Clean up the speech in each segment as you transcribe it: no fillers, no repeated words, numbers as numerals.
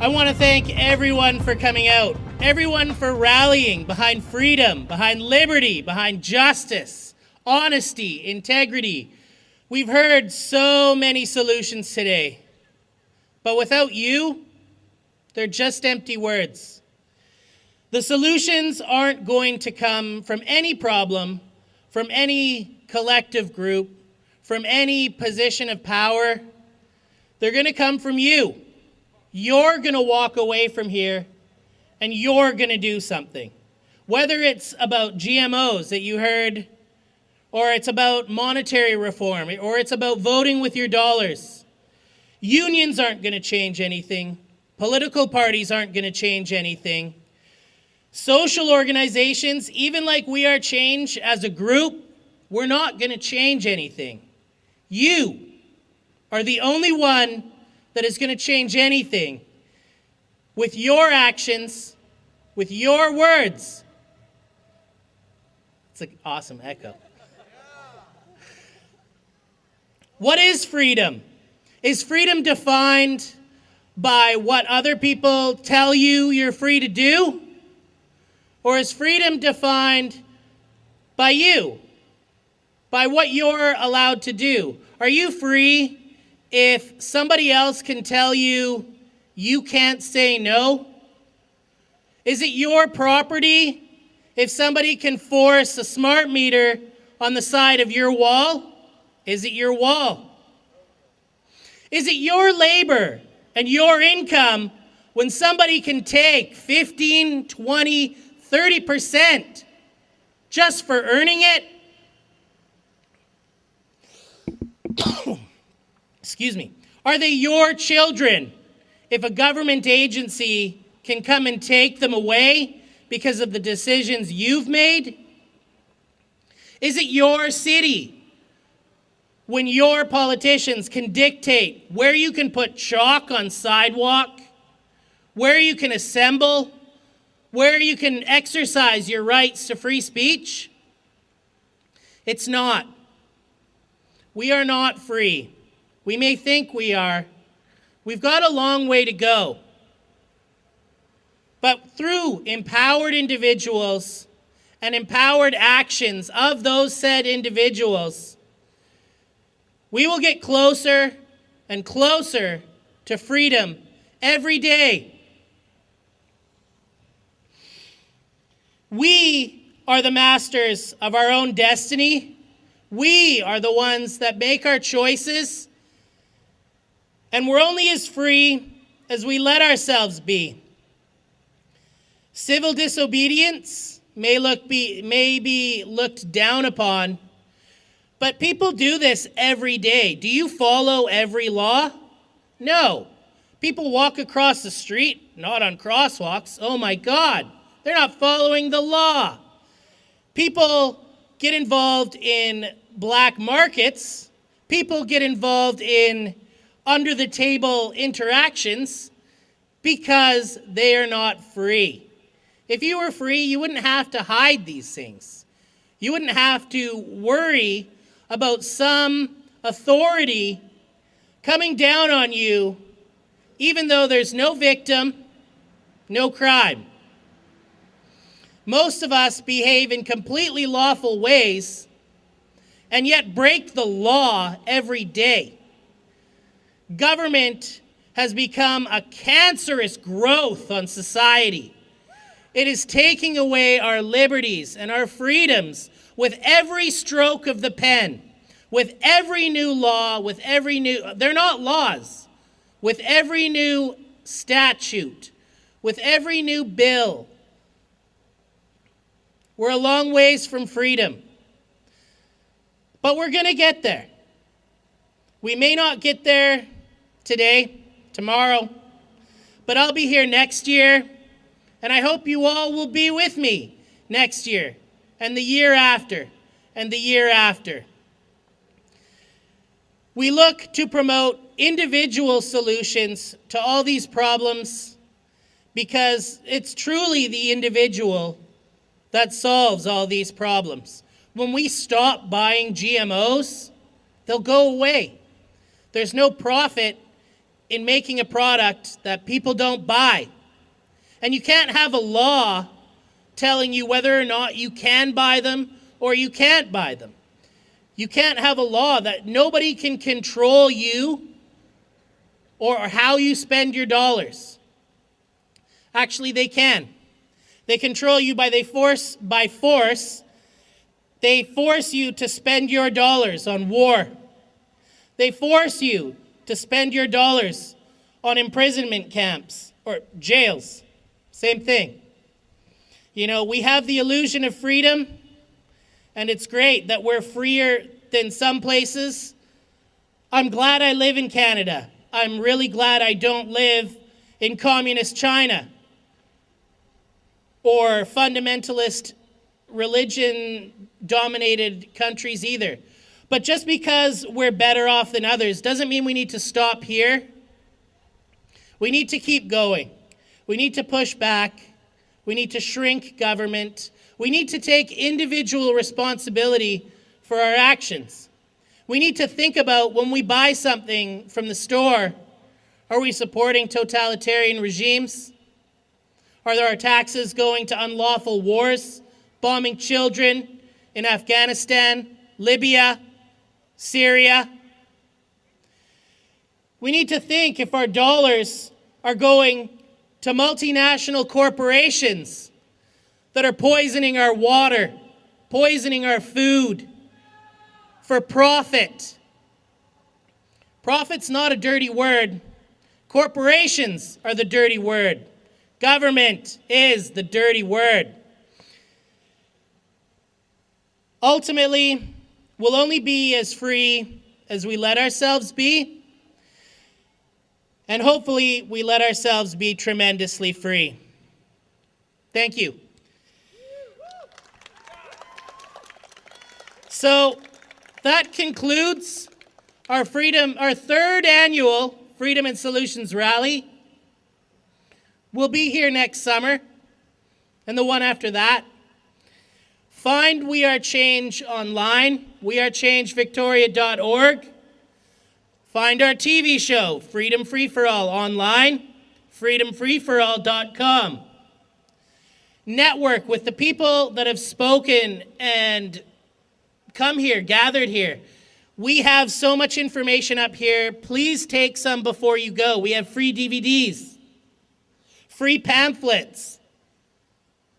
I want to thank everyone for coming out, everyone for rallying behind freedom, behind liberty, behind justice, honesty, integrity. We've heard so many solutions today, but without you, they're just empty words. The solutions aren't going to come from any problem, from any collective group, from any position of power. They're going to come from you. You're going to walk away from here and you're going to do something. Whether it's about GMOs that you heard, or it's about monetary reform, or it's about voting with your dollars. Unions aren't going to change anything. Political parties aren't going to change anything. Social organizations, even like We Are Change as a group, we're not going to change anything. You are the only one that is going to change anything with your actions, with your words. It's an awesome echo. What is freedom? Is freedom defined by what other people tell you you're free to do? Or is freedom defined by you? By what you're allowed to do? Are you free if somebody else can tell you you can't say no? Is it your property if somebody can force a smart meter on the side of your wall? Is it your wall? Is it your labor and your income when somebody can take 15, 20, 30% just for earning it? Excuse me. Are they your children if a government agency can come and take them away because of the decisions you've made? Is it your city when your politicians can dictate where you can put chalk on sidewalk, where you can assemble, where you can exercise your rights to free speech? It's not. We are not free. We may think we are. We've got a long way to go. But through empowered individuals and empowered actions of those said individuals, we will get closer and closer to freedom every day. We are the masters of our own destiny. We are the ones that make our choices. And we're only as free as we let ourselves be. Civil disobedience may be looked down upon, but people do this every day. Do you follow every law? No. People walk across the street, not on crosswalks. Oh my God, they're not following the law. People get involved in black markets. People get involved in under-the-table interactions because they are not free. If you were free, you wouldn't have to hide these things. You wouldn't have to worry about some authority coming down on you, even though there's no victim, no crime. Most of us behave in completely lawful ways and yet break the law every day. Government has become a cancerous growth on society. It is taking away our liberties and our freedoms with every stroke of the pen, with every new law, they're not laws, with every new statute, with every new bill. We're a long ways from freedom, but we're going to get there. We may not get there today, tomorrow, but I'll be here next year, and I hope you all will be with me next year, and the year after, and the year after. We look to promote individual solutions to all these problems because it's truly the individual that solves all these problems. When we stop buying GMOs, they'll go away. There's no profit in making a product that people don't buy. And you can't have a law telling you whether or not you can buy them or you can't buy them. You can't have a law that nobody can control you or how you spend your dollars. Actually, they can. They control you by force. They force you to spend your dollars on war. They force you to spend your dollars on imprisonment camps or jails. Same thing. You know, we have the illusion of freedom, and it's great that we're freer than some places. I'm glad I live in Canada. I'm really glad I don't live in communist China or fundamentalist religion-dominated countries either. But just because we're better off than others doesn't mean we need to stop here. We need to keep going. We need to push back. We need to shrink government. We need to take individual responsibility for our actions. We need to think about when we buy something from the store, are we supporting totalitarian regimes? Are our taxes going to unlawful wars, bombing children in Afghanistan, Libya, Syria? We need to think if our dollars are going to multinational corporations that are poisoning our water, poisoning our food for profit. Profit's not a dirty word. Corporations are the dirty word. Government is the dirty word. Ultimately, we'll only be as free as we let ourselves be, and hopefully we let ourselves be tremendously free. Thank you. So that concludes our third annual Freedom and Solutions Rally. We'll be here next summer and the one after that. Find We Are Change online, wearechange.victoria.org. Find our TV show, Freedom Free for All, online, freedomfreeforall.com. Network with the people that have spoken and come here, gathered here. We have so much information up here. Please take some before you go. We have free DVDs, free pamphlets,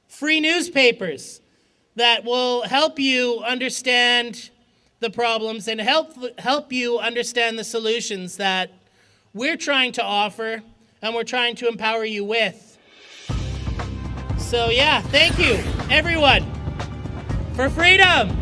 free newspapers that will help you understand the problems and help you understand the solutions that we're trying to offer and we're trying to empower you with. So yeah, thank you, everyone, for freedom.